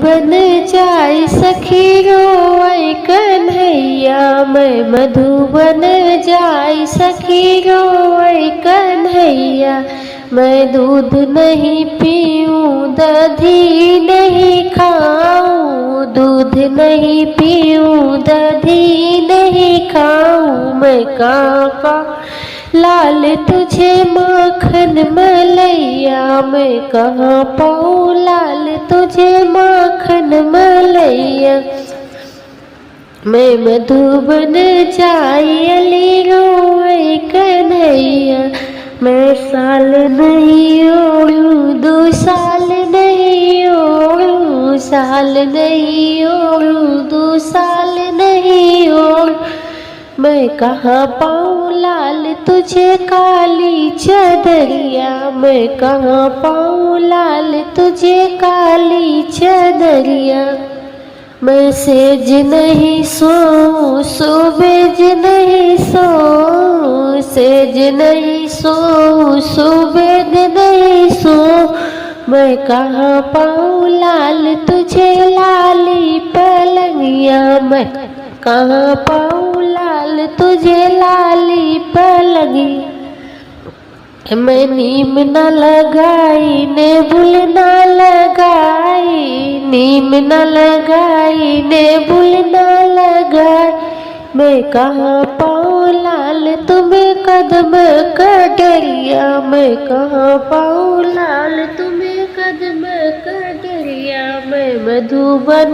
मधुबन जाई सखी रोए कन्हैया, मैं मधुबन जाई सखी रोए कन्हैया। मैं दूध नहीं पीऊँ दधी नहीं खाऊँ, दूध नहीं पीऊँ दधी नहीं खाऊँ। मैं कहाँ लाल तुझे माखन मलैया, मैं कहाँ पाऊँ लाल तुझे माखन मलैया। मैं मधुबन जाई अली रोए कन्हैया। मैं साल नहीं ओढ़ूँ, 2 साल नहीं ओढ़ूँ, साल नहीं ओढ़ूँ, 2 साल नहीं ओढ़ूँ। मैं कहाँ पाऊँ लाल तुझे काली चदरिया, मैं कहाँ पाऊँ लाल तुझे काली चदरिया। मैं सेज नहीं सोऊँ, सुबेज नहीं सोऊँ, सेज नहीं सोऊँ, सुबेज नहीं सोऊँ। मैं कहाँ पाऊँ लाल तुझे लाली पलंगिया, मैं कहाँ पाऊँ लाल तुझे लाली पलंगी। मैं नीम न लगाई ने बुल न लगाई, नीम न लगाई ने बुल न लगाई। मैं कहाँ पाऊँ लाल तुम्हें कदम का डरिया, मैं कहाँ पाऊँ लाल तुम्हें कदम का डरिया। मैं मधुबन